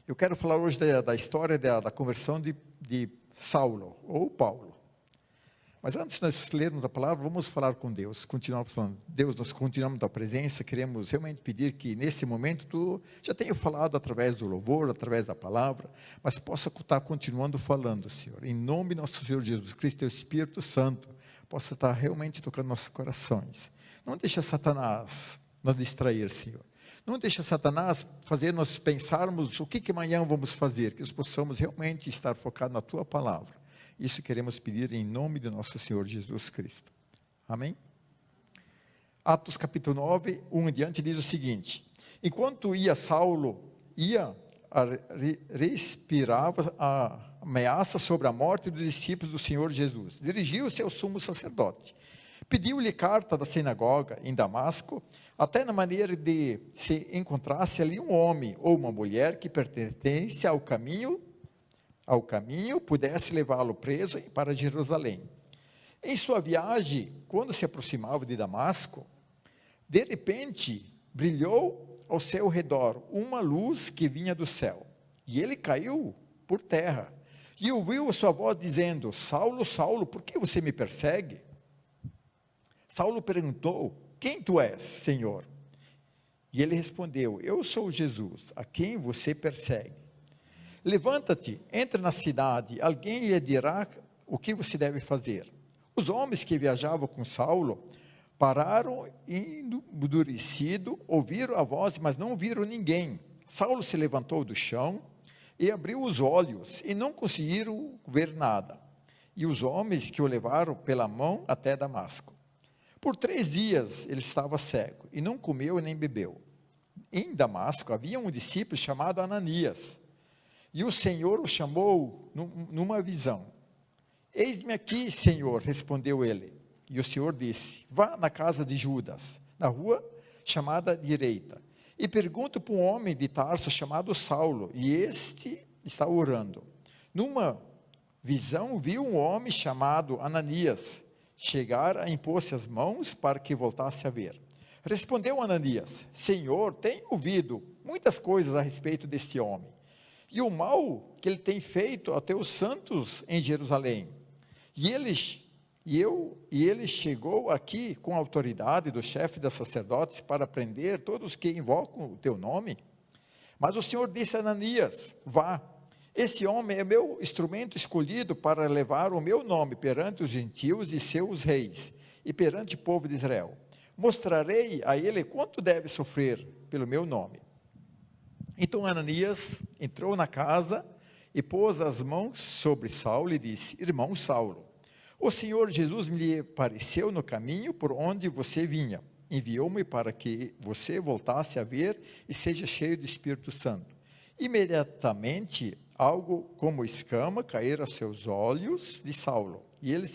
Eu quero falar hoje da história da conversão de Saulo, ou Paulo. Mas antes de nós lermos a palavra, vamos falar com Deus, continuar falando. Deus, nós continuamos da presença, queremos realmente pedir que nesse momento, Tu já tenha falado através do louvor, através da palavra, mas possa estar continuando falando, Senhor. Em nome do nosso Senhor Jesus Cristo, Teu Espírito Santo, possa estar realmente tocando nossos corações. Não deixa Satanás nos distrair, Senhor. Não deixa Satanás fazer nós pensarmos o que amanhã vamos fazer, que nós possamos realmente estar focados na Tua palavra. Isso queremos pedir em nome do nosso Senhor Jesus Cristo. Amém? Atos capítulo 9, 1 em diante, diz o seguinte: enquanto Saulo respirava a ameaça sobre a morte dos discípulos do Senhor Jesus, dirigiu-se ao sumo sacerdote, pediu-lhe carta da sinagoga em Damasco, até na maneira de se encontrasse ali um homem ou uma mulher que pertence ao caminho, pudesse levá-lo preso para Jerusalém. Em sua viagem, quando se aproximava de Damasco, de repente brilhou ao seu redor uma luz que vinha do céu, e ele caiu por terra, e ouviu a sua voz dizendo: Saulo, Saulo, por que você me persegue? Saulo perguntou: quem tu és, Senhor? E ele respondeu: eu sou Jesus, a quem você persegue. Levanta-te, entra na cidade, alguém lhe dirá o que você deve fazer. Os homens que viajavam com Saulo pararam endurecido, ouviram a voz, mas não viram ninguém. Saulo se levantou do chão e abriu os olhos, e não conseguiram ver nada. E os homens que o levaram pela mão até Damasco. Por 3 dias ele estava cego, e não comeu nem bebeu. Em Damasco havia um discípulo chamado Ananias, e o Senhor o chamou numa visão. Eis-me aqui, Senhor, respondeu ele. E o Senhor disse: vá na casa de Judas, na rua chamada Direita, e pergunta para um homem de Tarso chamado Saulo, e este está orando. Numa visão viu um homem chamado Ananias chegar a impor-se as mãos para que voltasse a ver. Respondeu Ananias: Senhor, tenho ouvido muitas coisas a respeito deste homem, e o mal que ele tem feito aos teus santos em Jerusalém. E ele chegou aqui com a autoridade do chefe dos sacerdotes para prender todos que invocam o teu nome. Mas o Senhor disse a Ananias: vá, esse homem é meu instrumento escolhido para levar o meu nome perante os gentios e seus reis, e perante o povo de Israel. Mostrarei a ele quanto deve sofrer pelo meu nome. Então Ananias entrou na casa e pôs as mãos sobre Saulo e disse: irmão Saulo, o Senhor Jesus me apareceu no caminho por onde você vinha. Enviou-me para que você voltasse a ver e seja cheio do Espírito Santo. Imediatamente, algo como escama caíram aos seus olhos de Saulo, e ele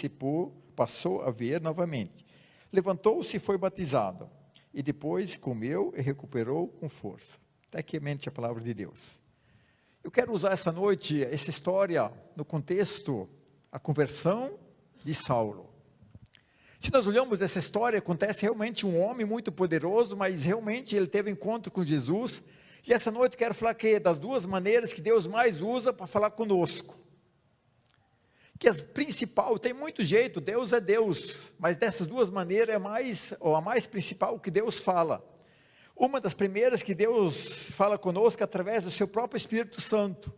passou a ver novamente. Levantou-se e foi batizado, e depois comeu e recuperou com força. Até que mente a palavra de Deus. Eu quero usar essa noite, essa história, no contexto, a conversão de Saulo. Se nós olhamos essa história, acontece realmente um homem muito poderoso, mas realmente ele teve encontro com Jesus. E essa noite eu quero falar que das 2 maneiras que Deus mais usa para falar conosco. Que as principal, tem muito jeito, Deus é Deus, mas dessas 2 maneiras a mais principal que Deus fala. Uma das primeiras que Deus fala conosco é através do seu próprio Espírito Santo.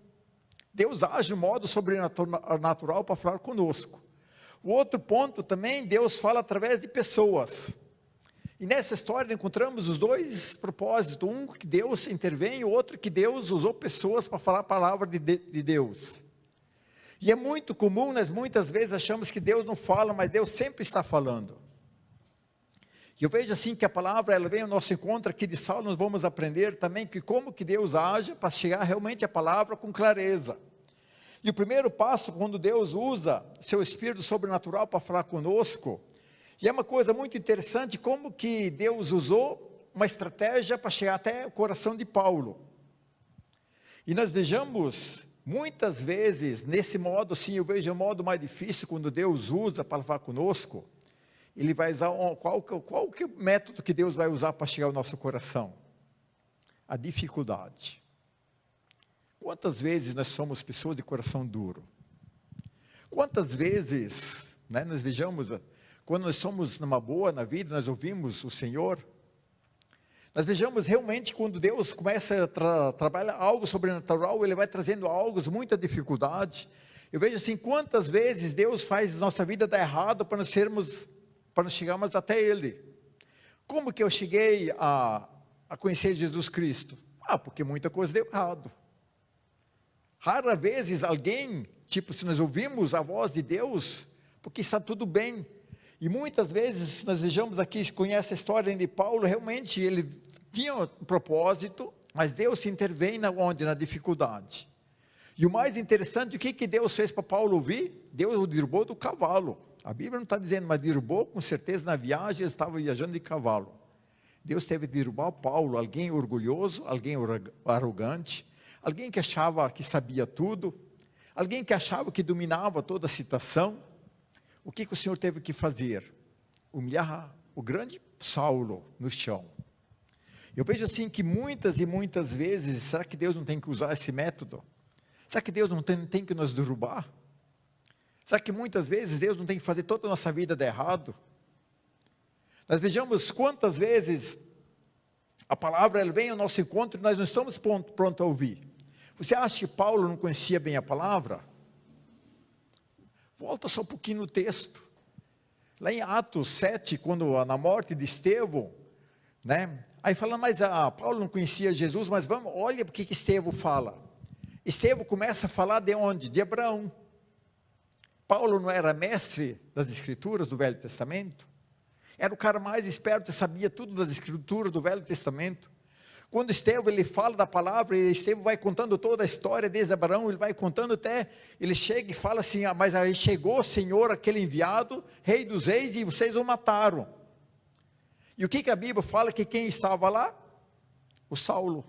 Deus age de modo sobrenatural para falar conosco. O outro ponto também, Deus fala através de pessoas. E nessa história encontramos os 2 propósitos, um que Deus intervém e o outro que Deus usou pessoas para falar a palavra de Deus. E é muito comum, nós muitas vezes achamos que Deus não fala, mas Deus sempre está falando. E eu vejo assim que a palavra, ela vem ao nosso encontro aqui de Saulo, nós vamos aprender também que como que Deus age para chegar realmente a palavra com clareza. E o primeiro passo, quando Deus usa seu Espírito sobrenatural para falar conosco, e é uma coisa muito interessante como que Deus usou uma estratégia para chegar até o coração de Paulo. E nós vejamos, muitas vezes, nesse modo, sim, eu vejo um modo mais difícil, quando Deus usa para falar conosco, Ele vai usar, qual que é o método que Deus vai usar para chegar ao nosso coração? A dificuldade. Quantas vezes nós somos pessoas de coração duro? Quantas vezes, nós vejamos, quando nós somos numa boa na vida, nós ouvimos o Senhor, nós vejamos realmente quando Deus começa a trabalhar algo sobrenatural, Ele vai trazendo algo, muita dificuldade. Eu vejo assim, quantas vezes Deus faz nossa vida dar errado para nós chegarmos até Ele. Como que eu cheguei a conhecer Jesus Cristo? Porque muita coisa deu errado. Raras vezes alguém, se nós ouvimos a voz de Deus, porque está tudo bem. E muitas vezes, nós vejamos aqui, conhece a história de Paulo, realmente ele tinha um propósito, mas Deus se intervém na dificuldade. E o mais interessante, o que Deus fez para Paulo ouvir? Deus o derrubou do cavalo. A Bíblia não está dizendo, mas derrubou, com certeza na viagem, ele estava viajando de cavalo. Deus teve que derrubar Paulo, alguém orgulhoso, alguém arrogante, alguém que achava que sabia tudo, alguém que achava que dominava toda a situação. O que o Senhor teve que fazer? Humilhar o grande Saulo no chão. Eu vejo assim que muitas e muitas vezes, será que Deus não tem que usar esse método? Será que Deus não tem que nos derrubar? Será que muitas vezes Deus não tem que fazer toda a nossa vida dar errado? Nós vejamos quantas vezes a palavra ela vem ao nosso encontro e nós não estamos prontos a ouvir. Você acha que Paulo não conhecia bem a palavra? Volta só um pouquinho no texto. Lá em Atos 7, quando na morte de Estevão, aí fala, mas Paulo não conhecia Jesus, mas olha o que Estevão fala. Estevão começa a falar de onde? De Abraão. Paulo não era mestre das escrituras do Velho Testamento? Era o cara mais esperto e sabia tudo das escrituras do Velho Testamento. Quando Estevão ele fala da palavra, e Estevão vai contando toda a história desde Abraão, ele vai contando até, ele chega e fala assim, mas aí chegou o Senhor, aquele enviado, rei dos reis, e vocês o mataram. E o que a Bíblia fala? Que quem estava lá? O Saulo.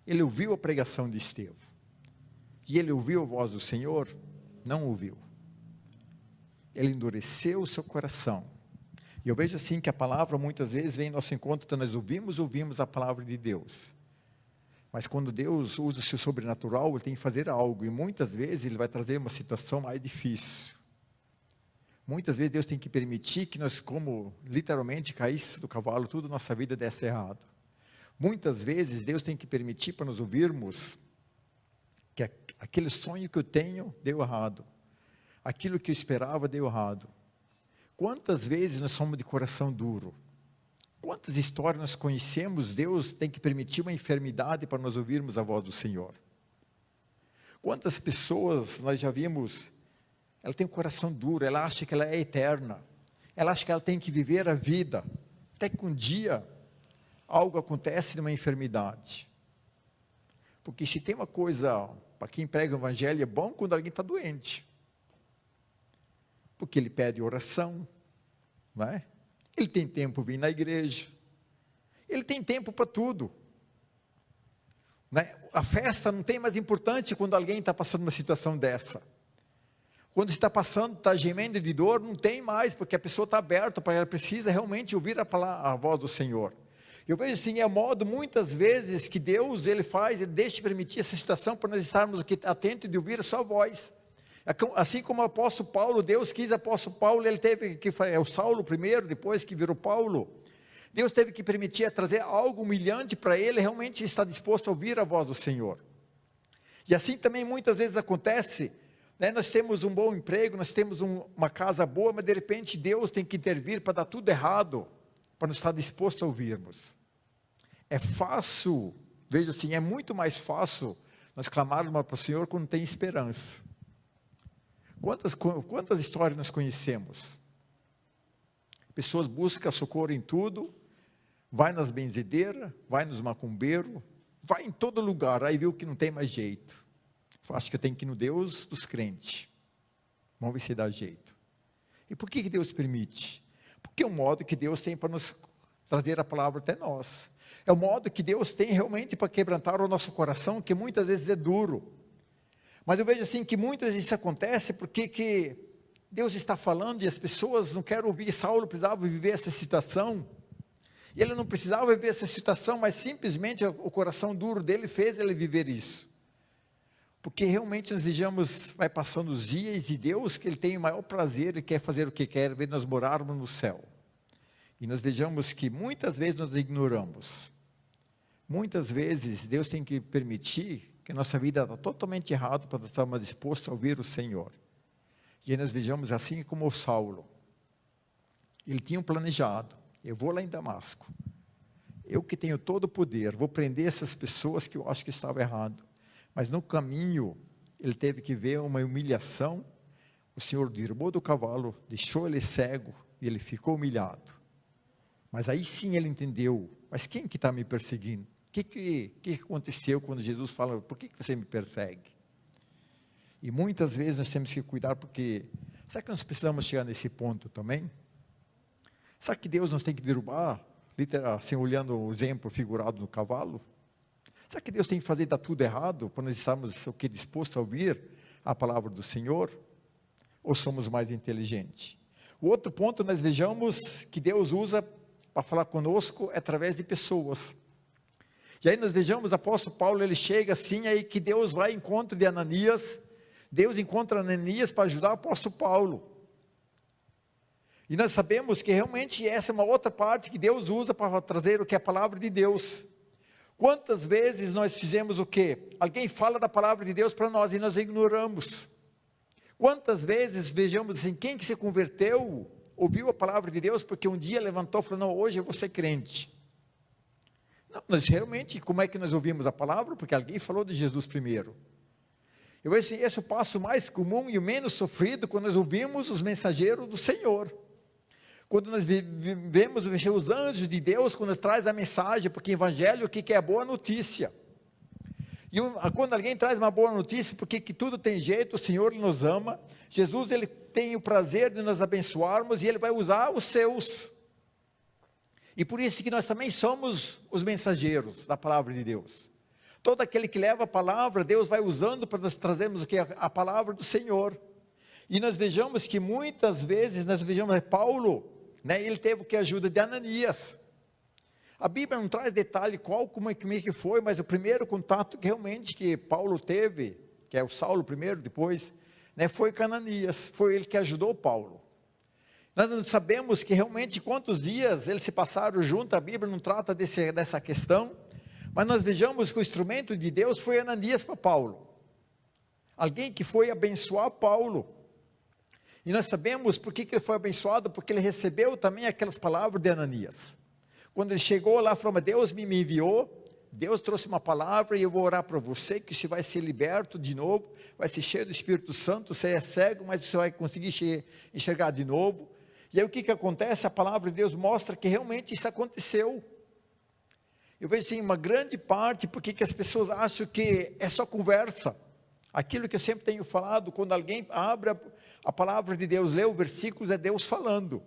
Ele ouviu a pregação de Estevão. E ele ouviu a voz do Senhor? Não ouviu. Ele endureceu o seu coração. E eu vejo assim que a palavra muitas vezes vem em nosso encontro, então nós ouvimos a palavra de Deus. Mas quando Deus usa o seu sobrenatural, Ele tem que fazer algo. E muitas vezes Ele vai trazer uma situação mais difícil. Muitas vezes Deus tem que permitir que nós, como literalmente caísse do cavalo, tudo na nossa vida desse errado. Muitas vezes Deus tem que permitir para nós ouvirmos que aquele sonho que eu tenho deu errado. Aquilo que eu esperava deu errado. Quantas vezes nós somos de coração duro? Quantas histórias nós conhecemos, Deus tem que permitir uma enfermidade para nós ouvirmos a voz do Senhor? Quantas pessoas nós já vimos, ela tem um coração duro, ela acha que ela é eterna, ela acha que ela tem que viver a vida, até que um dia algo acontece numa enfermidade. Porque se tem uma coisa, para quem prega o evangelho, é bom quando alguém está doente. Porque ele pede oração, não é? Ele tem tempo para vir na igreja, ele tem tempo para tudo. A festa não tem mais importância quando alguém está passando uma situação dessa. Quando está passando, está gemendo de dor, não tem mais, porque a pessoa está aberta, ela precisa realmente ouvir a voz do Senhor. Eu vejo assim, é o modo muitas vezes que Deus, Ele deixa permitir essa situação para nós estarmos aqui atentos de ouvir a sua voz. Assim como o apóstolo Paulo, Deus quis o apóstolo Paulo, ele teve que, o Saulo primeiro, depois que virou Paulo, Deus teve que permitir trazer algo humilhante para ele, realmente está disposto a ouvir a voz do Senhor. E assim também muitas vezes acontece, nós temos um bom emprego, nós temos uma casa boa, mas de repente Deus tem que intervir para dar tudo errado, para não estar disposto a ouvirmos. É fácil, veja assim, é muito mais fácil nós clamarmos para o Senhor quando tem esperança. Quantas histórias nós conhecemos? Pessoas buscam socorro em tudo, vai nas benzedeiras, vai nos macumbeiros, vai em todo lugar, aí viu que não tem mais jeito. Acho que eu tenho que ir no Deus dos crentes. Vamos ver se dá jeito. E por que Deus permite? Porque é o modo que Deus tem para nos trazer a palavra até nós. É o modo que Deus tem realmente para quebrantar o nosso coração, que muitas vezes é duro. Mas eu vejo assim que muitas vezes isso acontece porque que Deus está falando e as pessoas não querem ouvir. Saulo precisava viver essa situação. E ele não precisava viver essa situação, mas simplesmente o coração duro dele fez ele viver isso. Porque realmente nós vejamos, vai passando os dias e Deus, que Ele tem o maior prazer e quer fazer o que quer, ver nós morarmos no céu. E nós vejamos que muitas vezes nós ignoramos. Muitas vezes Deus tem que permitir que nossa vida está totalmente errada para estarmos dispostos a ouvir o Senhor. E aí nós vejamos assim como o Saulo. Ele tinha um planejado, eu vou lá em Damasco. Eu que tenho todo o poder, vou prender essas pessoas que eu acho que estavam errado. Mas no caminho, ele teve que ver uma humilhação. O Senhor derrubou do cavalo, deixou ele cego e ele ficou humilhado. Mas aí sim ele entendeu, mas quem que está me perseguindo? O que aconteceu quando Jesus fala, por que você me persegue? E muitas vezes nós temos que cuidar, porque, será que nós precisamos chegar nesse ponto também? Será que Deus nos tem que derrubar, literal, assim, olhando o exemplo figurado no cavalo? Será que Deus tem que fazer dar tudo errado, para nós estarmos dispostos a ouvir a palavra do Senhor? Ou somos mais inteligentes? O outro ponto, nós vejamos que Deus usa para falar conosco através de pessoas. E aí nós vejamos, o apóstolo Paulo, ele chega assim, aí que Deus vai ao encontro de Ananias. Deus encontra Ananias para ajudar o apóstolo Paulo. E nós sabemos que realmente essa é uma outra parte que Deus usa para trazer o que é a palavra de Deus. Quantas vezes nós fizemos o quê? Alguém fala da palavra de Deus para nós e nós ignoramos. Quantas vezes, vejamos assim, quem que se converteu, ouviu a palavra de Deus, porque um dia levantou e falou, não, hoje eu vou ser crente. Não, nós realmente, como é que nós ouvimos a palavra? Porque alguém falou de Jesus primeiro. Eu vejo assim, esse é o passo mais comum e o menos sofrido, quando nós ouvimos os mensageiros do Senhor. Quando nós vemos os anjos de Deus, quando traz a mensagem, porque evangelho, o que é boa notícia? E quando alguém traz uma boa notícia, porque que tudo tem jeito, o Senhor nos ama, Jesus ele tem o prazer de nos abençoarmos, e Ele vai usar os seus. E por isso que nós também somos os mensageiros da palavra de Deus. Todo aquele que leva a palavra, Deus vai usando para nós trazermos o que? A palavra do Senhor. E nós vejamos que muitas vezes, nós vejamos Paulo, né, ele teve que ajuda de Ananias. A Bíblia não traz detalhe como é que foi, mas o primeiro contato que realmente que Paulo teve, que é o Saulo primeiro, depois, né, foi com Ananias, foi ele que ajudou Paulo. Nós não sabemos que realmente quantos dias eles se passaram juntos, a Bíblia não trata dessa questão, mas nós vejamos que o instrumento de Deus foi Ananias para Paulo. Alguém que foi abençoar Paulo. E nós sabemos por que ele foi abençoado, porque ele recebeu também aquelas palavras de Ananias. Quando ele chegou lá, falou, Deus me enviou, Deus trouxe uma palavra e eu vou orar para você, que você vai ser liberto de novo, vai ser cheio do Espírito Santo, você é cego, mas você vai conseguir enxergar de novo. E aí o que acontece? A palavra de Deus mostra que realmente isso aconteceu. Eu vejo assim, uma grande parte, porque que as pessoas acham que é só conversa. Aquilo que eu sempre tenho falado, quando alguém abre a palavra de Deus, lê o versículo, é Deus falando.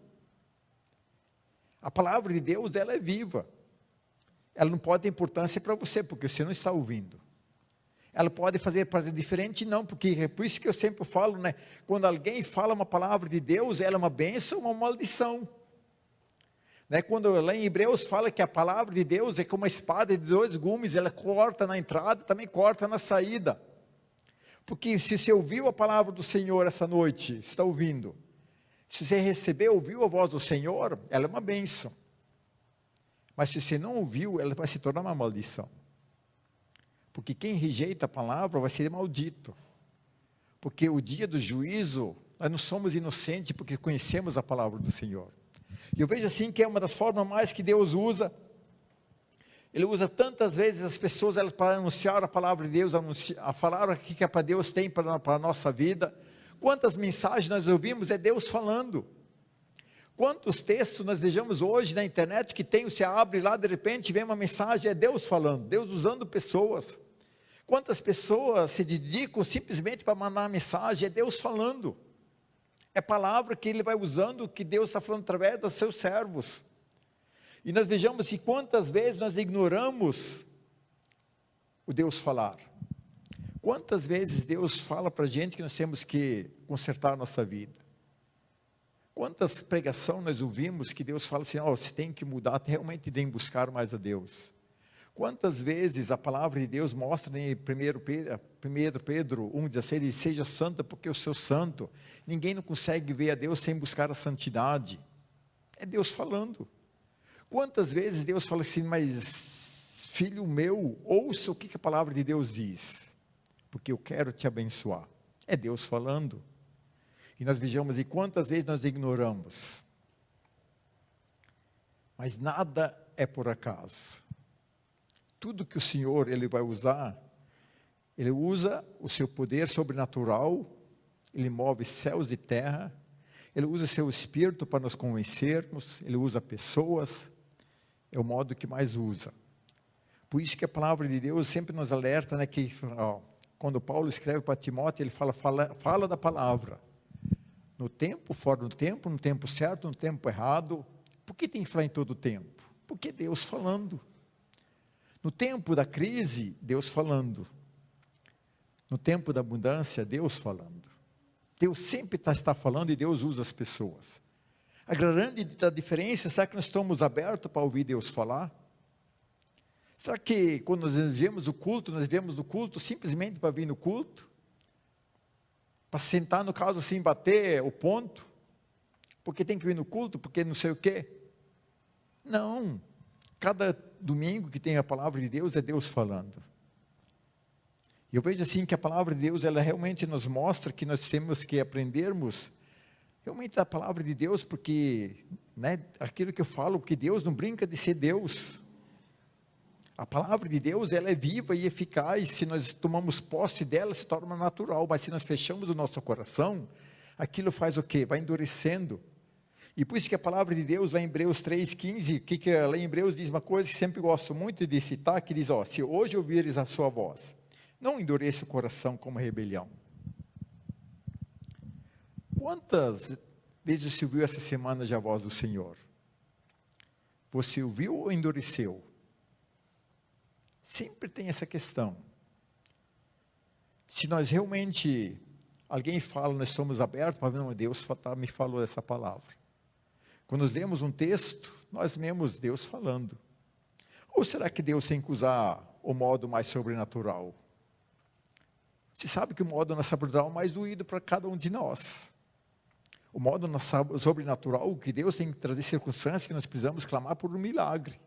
A palavra de Deus, ela é viva. Ela não pode ter importância para você, porque você não está ouvindo. Ela pode fazer diferente, não, porque é por isso que eu sempre falo, né? Quando alguém fala uma palavra de Deus, ela é uma bênção ou uma maldição. Né? Quando lá em Hebreus fala que a palavra de Deus é como uma espada de 2 gumes, ela corta na entrada, também corta na saída. Porque se você ouviu a palavra do Senhor essa noite, está ouvindo, se você recebeu, ouviu a voz do Senhor, ela é uma bênção. Mas se você não ouviu, ela vai se tornar uma maldição. Porque quem rejeita a palavra vai ser maldito. Porque o dia do juízo, nós não somos inocentes porque conhecemos a palavra do Senhor. E eu vejo assim que é uma das formas mais que Deus usa. Ele usa tantas vezes as pessoas para anunciar a palavra de Deus, a falar o que para Deus tem para a nossa vida. Quantas mensagens nós ouvimos, é Deus falando. Quantos textos nós vejamos hoje na internet que tem, você abre lá, de repente vem uma mensagem, é Deus falando, Deus usando pessoas. Quantas pessoas se dedicam simplesmente para mandar uma mensagem, é Deus falando. É palavra que Ele vai usando, que Deus está falando através dos seus servos. E nós vejamos que quantas vezes nós ignoramos o Deus falar. Quantas vezes Deus fala para a gente que nós temos que consertar a nossa vida. Quantas pregações nós ouvimos que Deus fala assim, você tem que mudar, realmente tem que buscar mais a Deus. Quantas vezes a palavra de Deus mostra em 1 Pedro 1,16, diz, seja santo porque eu sou santo. Ninguém não consegue ver a Deus sem buscar a santidade. É Deus falando. Quantas vezes Deus fala assim, mas filho meu, ouça o que a palavra de Deus diz, porque eu quero te abençoar. É Deus falando. E nós vejamos, e quantas vezes nós ignoramos. Mas nada é por acaso. Tudo que o Senhor Ele vai usar, Ele usa o seu poder sobrenatural, Ele move céus e terra, Ele usa o seu Espírito para nos convencermos, Ele usa pessoas, é o modo que mais usa. Por isso que a palavra de Deus sempre nos alerta, né, que quando Paulo escreve para Timóteo, ele fala da palavra. No tempo, fora do tempo, no tempo certo, no tempo errado. Por que tem que falar em todo o tempo? Porque é Deus falando. No tempo da crise, Deus falando. No tempo da abundância, Deus falando. Deus sempre está falando e Deus usa as pessoas. A grande diferença, será que nós estamos abertos para ouvir Deus falar? Será que quando nós vemos o culto, nós vemos o culto simplesmente para vir no culto? Para sentar no caso assim, bater o ponto? Porque tem que vir no culto, porque não sei o quê? Não. Cada domingo que tem a palavra de Deus, é Deus falando. E eu vejo assim que a palavra de Deus, ela realmente nos mostra que nós temos que aprendermos realmente a palavra de Deus, porque, né, aquilo que eu falo, que Deus não brinca de ser Deus. A palavra de Deus, ela é viva e eficaz. Se nós tomamos posse dela, se torna natural. Mas se nós fechamos o nosso coração, aquilo faz o quê? Vai endurecendo. E por isso que a palavra de Deus, lá em Hebreus 3,15, que lá em Hebreus diz uma coisa que sempre gosto muito de citar, que diz, se hoje ouvires a sua voz, não endureça o coração como rebelião. Quantas vezes você ouviu essa semana já a voz do Senhor? Você ouviu ou endureceu? Sempre tem essa questão. Se nós realmente, alguém fala, nós estamos abertos para ver, não, Deus me falou essa palavra. Quando nós lemos um texto, nós vemos Deus falando. Ou será que Deus tem que usar o modo mais sobrenatural? Você sabe que o modo sobrenatural é o mais doído para cada um de nós. O modo sobrenatural, que Deus tem que trazer circunstâncias que nós precisamos clamar por um milagre.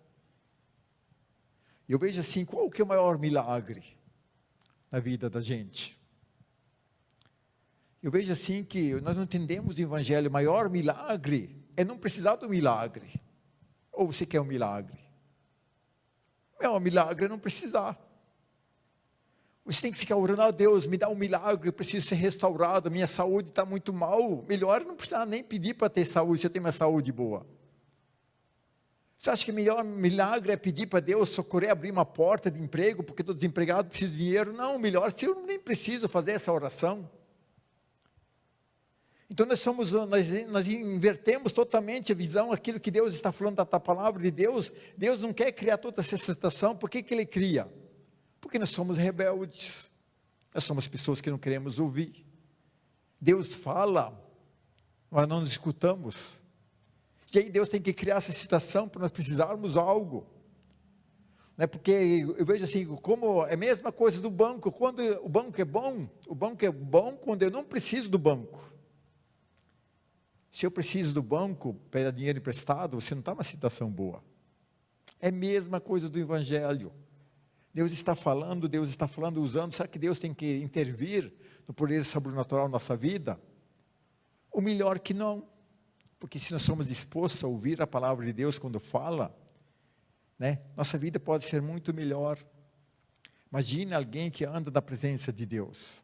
Eu vejo assim, qual que é o maior milagre na vida da gente? Eu vejo assim que nós não entendemos o evangelho, o maior milagre é não precisar do milagre. Ou você quer um milagre? O maior milagre é não precisar. Você tem que ficar orando, Deus, me dá um milagre, eu preciso ser restaurado, minha saúde está muito mal. Melhor não precisar nem pedir para ter saúde, se eu tenho uma saúde boa. Você acha que o melhor milagre é pedir para Deus socorrer, abrir uma porta de emprego, porque estou desempregado, preciso de dinheiro? Não, melhor se eu nem preciso fazer essa oração. Então nós invertemos totalmente a visão, aquilo que Deus está falando da palavra de Deus. Deus não quer criar toda essa situação, por que Ele cria? Porque nós somos rebeldes, nós somos pessoas que não queremos ouvir. Deus fala, mas não nos escutamos. E aí Deus tem que criar essa situação para nós precisarmos algo. Né? Porque eu vejo assim, como é a mesma coisa do banco. Quando o banco é bom quando eu não preciso do banco. Se eu preciso do banco, pegar dinheiro emprestado, você não está numa situação boa. É a mesma coisa do evangelho. Deus está falando, usando. Será que Deus tem que intervir no poder sobrenatural na nossa vida? O melhor que não. Porque se nós somos dispostos a ouvir a palavra de Deus quando fala, né, nossa vida pode ser muito melhor. Imagine alguém que anda na presença de Deus.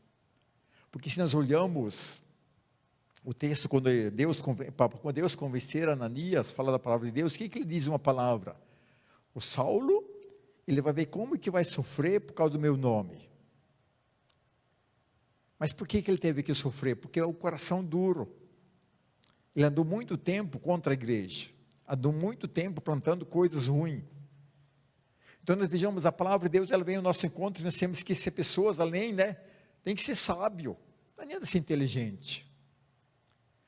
Porque se nós olhamos o texto, quando Deus convencer Ananias, fala da palavra de Deus, o que ele diz uma palavra? O Saulo, ele vai ver como que vai sofrer por causa do meu nome. Mas por que ele teve que sofrer? Porque é o coração duro. Ele andou muito tempo contra a igreja. Andou muito tempo plantando coisas ruins. Então nós vejamos, a palavra de Deus, ela vem ao nosso encontro, e nós temos que ser pessoas, além, né? Tem que ser sábio. Não adianta ser inteligente.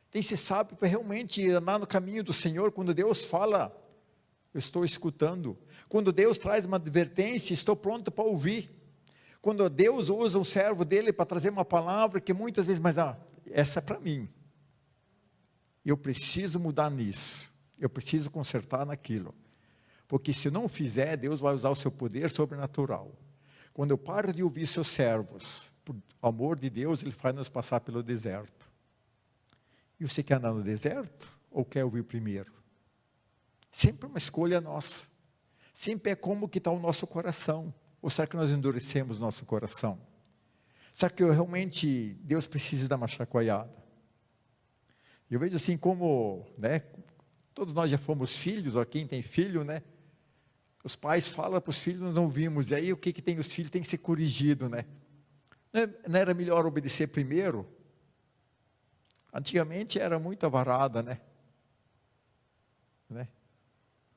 Tem que ser sábio para realmente andar no caminho do Senhor. Quando Deus fala, eu estou escutando. Quando Deus traz uma advertência, estou pronto para ouvir. Quando Deus usa o servo dele para trazer uma palavra que muitas vezes, mas essa é para mim. Eu preciso mudar nisso. Eu preciso consertar naquilo. Porque se eu não fizer, Deus vai usar o seu poder sobrenatural. Quando eu paro de ouvir seus servos, por amor de Deus, Ele faz nos passar pelo deserto. E você quer andar no deserto? Ou quer ouvir primeiro? Sempre uma escolha nossa. Sempre é como que está o nosso coração. Ou será que nós endurecemos nosso coração? Será que realmente Deus precisa dar uma chacoalhada? Eu vejo assim como, né, todos nós já fomos filhos, ó, quem tem filho, né? Os pais falam para os filhos, nós não vimos, e aí o que tem os filhos tem que ser corrigido, né? Não era melhor obedecer primeiro? Antigamente era muita varada, né? Não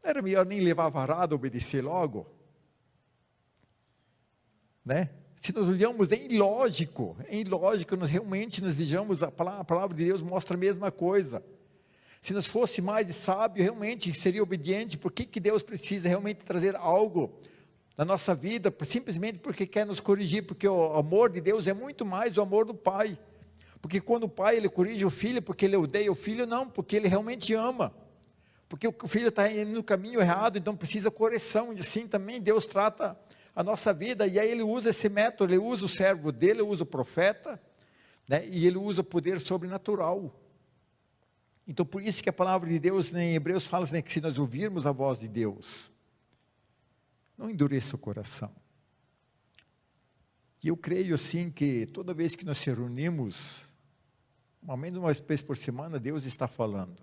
era melhor nem levar varada, obedecer logo? Né? Se nós olhamos, é ilógico, nós realmente nos vejamos, a palavra de Deus mostra a mesma coisa. Se nós fosse mais sábio, realmente seria obediente. Por que Deus precisa realmente trazer algo na nossa vida? Simplesmente porque quer nos corrigir, porque o amor de Deus é muito mais o amor do Pai. Porque quando o Pai ele corrige o Filho, porque Ele odeia o Filho, não, porque Ele realmente ama. Porque o Filho está indo no caminho errado, então precisa correção, e assim também Deus trata a nossa vida, e aí Ele usa esse método, Ele usa o servo dele, Ele usa o profeta, né, e Ele usa o poder sobrenatural. Então, por isso que a palavra de Deus, né, em Hebreus, fala assim, que se nós ouvirmos a voz de Deus, não endureça o coração. E eu creio assim que toda vez que nós se reunimos, ao menos uma vez por semana, Deus está falando.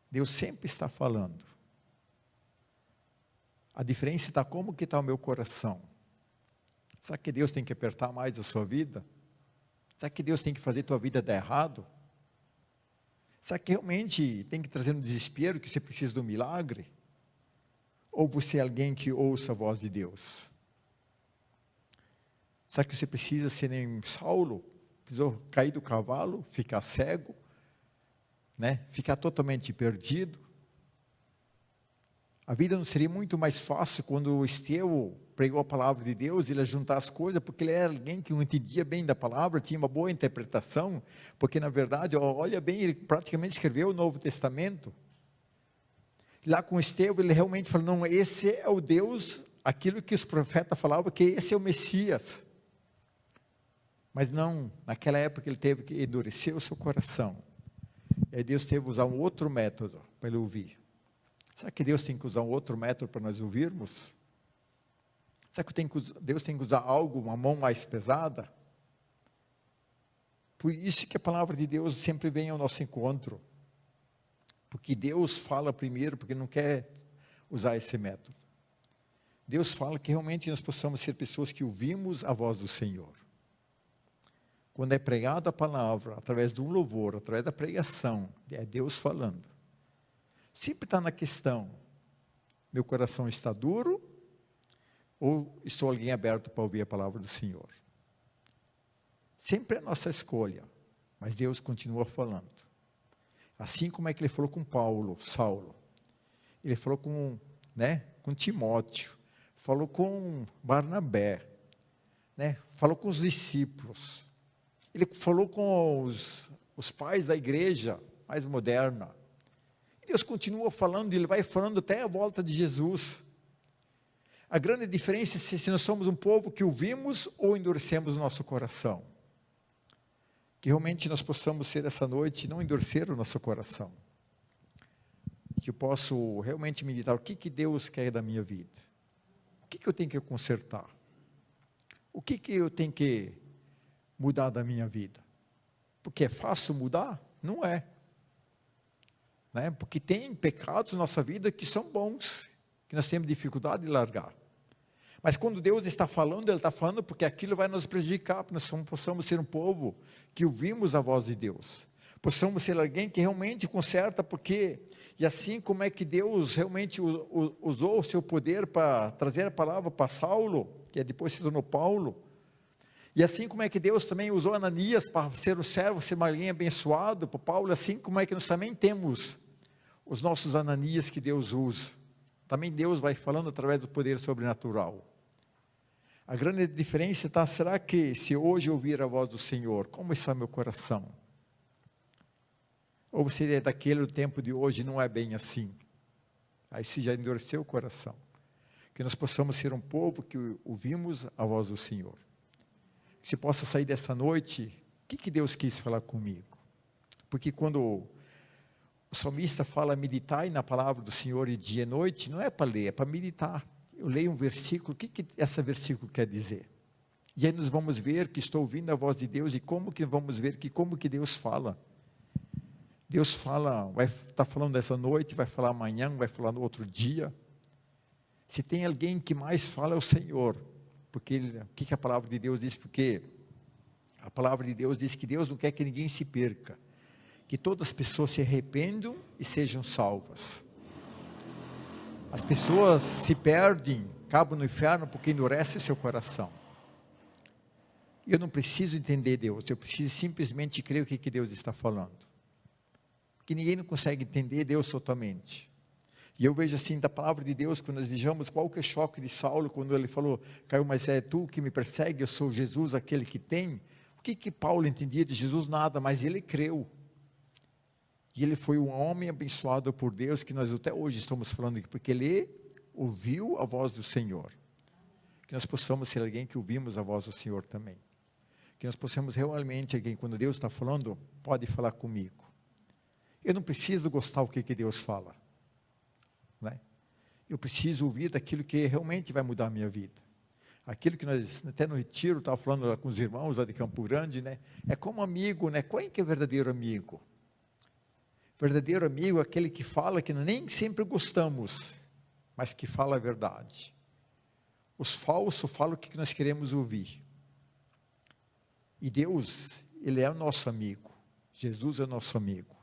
Deus sempre está falando. A diferença está como que está o meu coração. Será que Deus tem que apertar mais a sua vida? Será que Deus tem que fazer a tua vida dar errado? Será que realmente tem que trazer um desespero que você precisa do milagre? Ou você é alguém que ouça a voz de Deus? Será que você precisa ser nem Saulo? Precisou cair do cavalo, ficar cego, né? Ficar totalmente perdido? A vida não seria muito mais fácil quando o Estevão pregou a palavra de Deus, ele ia juntar as coisas, porque ele era alguém que não entendia bem da palavra, tinha uma boa interpretação, porque na verdade, olha bem, ele praticamente escreveu o Novo Testamento. Lá com Estevão, ele realmente falou, não, esse é o Deus, aquilo que os profetas falavam, que esse é o Messias. Mas não, naquela época ele teve que endurecer o seu coração. E aí Deus teve que usar um outro método para ele ouvir. Será que Deus tem que usar um outro método para nós ouvirmos? Será que Deus tem que usar algo, uma mão mais pesada? Por isso que a palavra de Deus sempre vem ao nosso encontro. Porque Deus fala primeiro, porque não quer usar esse método. Deus fala que realmente nós possamos ser pessoas que ouvimos a voz do Senhor. Quando é pregada a palavra, através de um louvor, através da pregação, é Deus falando. Sempre está na questão, meu coração está duro, ou estou alguém aberto para ouvir a palavra do Senhor? Sempre é a nossa escolha, mas Deus continua falando. Assim como é que Ele falou com Saulo, Ele falou com Timóteo, falou com Barnabé, né? Falou com os discípulos, Ele falou com os pais da igreja mais moderna. Deus continua falando, Ele vai falando até a volta de Jesus. A grande diferença é se nós somos um povo que ouvimos ou endurecemos o nosso coração. Que realmente nós possamos ser essa noite, não endurecer o nosso coração. Que eu posso realmente meditar, o que Deus quer da minha vida? O que eu tenho que consertar? O que eu tenho que mudar da minha vida? Porque é fácil mudar? Não é. Né? Porque tem pecados na nossa vida que são bons, que nós temos dificuldade de largar. Mas quando Deus está falando, Ele está falando porque aquilo vai nos prejudicar, para nós possamos ser um povo que ouvimos a voz de Deus. Possamos ser alguém que realmente conserta, porque, e assim como é que Deus realmente usou o seu poder para trazer a palavra para Saulo, que depois se tornou Paulo, e assim como é que Deus também usou Ananias para ser o servo, ser alguém abençoado, para Paulo, assim como é que nós também temos os nossos Ananias que Deus usa. Também Deus vai falando através do poder sobrenatural. A grande diferença está, será que se hoje eu ouvir a voz do Senhor, como está meu coração? Ou você é daquele, o tempo de hoje não é bem assim? Aí se já endureceu o coração. Que nós possamos ser um povo que ouvimos a voz do Senhor. Que se possa sair dessa noite, o que Deus quis falar comigo? Porque quando o salmista fala meditar na palavra do Senhor de dia e noite, não é para ler, é para meditar. Eu leio um versículo, o que esse versículo quer dizer? E aí nós vamos ver que estou ouvindo a voz de Deus e como que vamos ver que como que Deus fala. Deus fala, vai estar falando essa noite, vai falar amanhã, vai falar no outro dia. Se tem alguém que mais fala é o Senhor. Porque o que a palavra de Deus diz? Porque a palavra de Deus diz que Deus não quer que ninguém se perca. Que todas as pessoas se arrependam e sejam salvas. As pessoas se perdem, acabam no inferno porque endurece seu coração. Eu não preciso entender Deus, eu preciso simplesmente crer o que Deus está falando. Porque ninguém não consegue entender Deus totalmente. E eu vejo assim, da palavra de Deus, quando nós vejamos qual que é o choque de Saulo, quando ele falou, Caio, mas é tu que me persegue, eu sou Jesus, aquele que tem. O que Paulo entendia de Jesus? Nada, mas ele creu. E ele foi um homem abençoado por Deus, que nós até hoje estamos falando aqui, porque ele ouviu a voz do Senhor. Que nós possamos ser alguém que ouvimos a voz do Senhor também. Que nós possamos realmente, alguém, quando Deus está falando, pode falar comigo. Eu não preciso gostar o que Deus fala. Né? Eu preciso ouvir daquilo que realmente vai mudar a minha vida. Aquilo que nós, até no retiro, estava falando lá com os irmãos lá de Campo Grande, né? É como amigo, né? Qual é que é verdadeiro amigo? Verdadeiro amigo é aquele que fala que nem sempre gostamos, mas que fala a verdade. Os falsos falam o que nós queremos ouvir. E Deus, Ele é o nosso amigo. Jesus é o nosso amigo.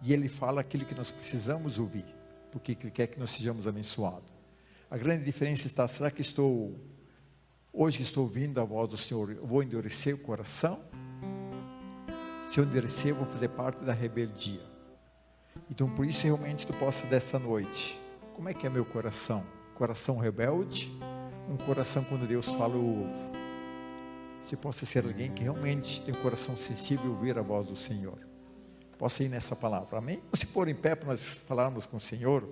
E Ele fala aquilo que nós precisamos ouvir, porque Ele quer que nós sejamos abençoados. A grande diferença está, será que hoje estou ouvindo a voz do Senhor, eu vou endurecer o coração? Se eu endurecer, eu vou fazer parte da rebeldia. Então, por isso, realmente, tu possa dessa noite, como é que é meu coração? Coração rebelde? Um coração quando Deus fala, eu ouvo. Você possa ser alguém que realmente tem um coração sensível a ouvir a voz do Senhor. Posso ir nessa palavra, amém? Vamos se pôr em pé para nós falarmos com o Senhor.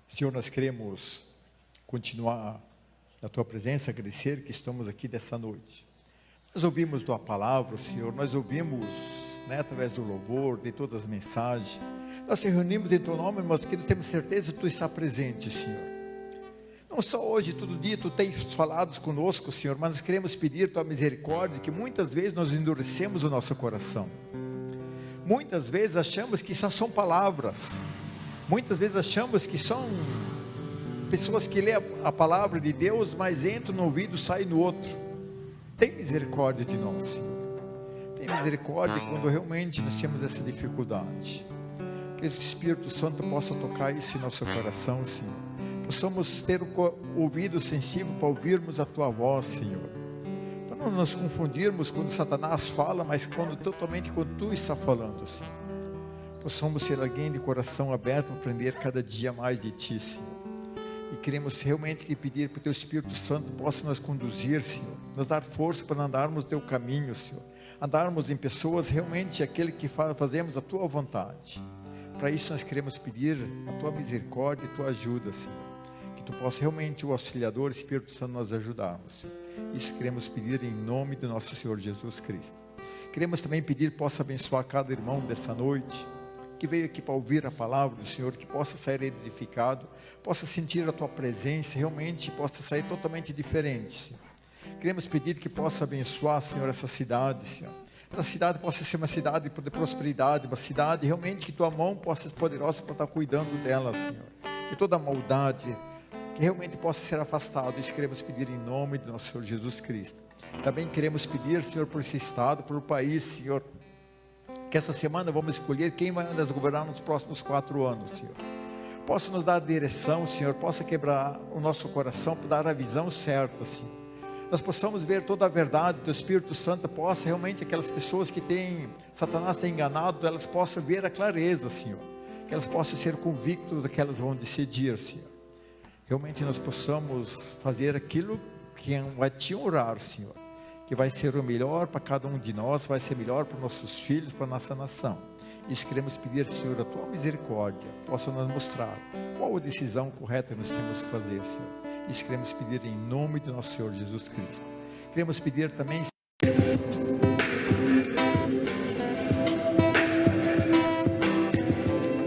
Senhor, nós queremos continuar na Tua presença, agradecer que estamos aqui dessa noite. Nós ouvimos Tua palavra, Senhor, nós ouvimos, né, através do louvor, de todas as mensagens. Nós se reunimos em Teu nome, mas que temos certeza que Tu está presente, Senhor. Não só hoje, todo dia, Tu tens falado conosco, Senhor, mas nós queremos pedir Tua misericórdia, que muitas vezes nós endurecemos o nosso coração. Muitas vezes achamos que só são palavras. Muitas vezes achamos que são pessoas que lêem a palavra de Deus, mas entram no ouvido e saem no outro. Tem misericórdia de nós, Senhor. Tem misericórdia quando realmente nós temos essa dificuldade. Que o Espírito Santo possa tocar isso em nosso coração, Senhor. Possamos ter o ouvido sensível para ouvirmos a Tua voz, Senhor. Para não nos confundirmos quando Satanás fala, mas totalmente quando Tu está falando, Senhor. Possamos ser alguém de coração aberto para aprender cada dia mais de Ti, Senhor. E queremos realmente que pedir para o Teu Espírito Santo possa nos conduzir, Senhor. Nos dar força para andarmos no Teu caminho, Senhor. Andarmos em pessoas realmente aquele que fazemos a Tua vontade. Para isso nós queremos pedir a Tua misericórdia e Tua ajuda, Senhor. Que Tu possa realmente, o auxiliador, o Espírito Santo, nos ajudarmos, Senhor. Isso queremos pedir em nome do nosso Senhor Jesus Cristo. Queremos também pedir que possa abençoar cada irmão dessa noite, que veio aqui para ouvir a palavra do Senhor, que possa sair edificado, possa sentir a Tua presença, realmente possa sair totalmente diferente, Senhor. Queremos pedir que possa abençoar, Senhor, essa cidade, Senhor. Essa cidade possa ser uma cidade de prosperidade, uma cidade realmente que Tua mão possa ser poderosa para estar cuidando dela, Senhor. Que toda maldade, que realmente possa ser afastado. Isso queremos pedir em nome do nosso Senhor Jesus Cristo. Também queremos pedir, Senhor, por esse estado, por o país, Senhor, que essa semana vamos escolher quem vai nos governar nos próximos 4 anos, Senhor. possa nos dar a direção, Senhor, possa quebrar o nosso coração, para dar a visão certa, Senhor. Nós possamos ver toda a verdade do Espírito Santo, possa realmente aquelas pessoas que Satanás tem enganado, elas possam ver a clareza, Senhor, que elas possam ser convictas do que elas vão decidir, Senhor. Realmente nós possamos fazer aquilo que vai te honrar, Senhor, que vai ser o melhor para cada um de nós, vai ser melhor para nossos filhos, para a nossa nação. Isso queremos pedir, Senhor, a tua misericórdia, possa nos mostrar qual a decisão correta que nós temos que fazer, Senhor. Isso queremos pedir em nome do nosso Senhor Jesus Cristo. Queremos pedir também,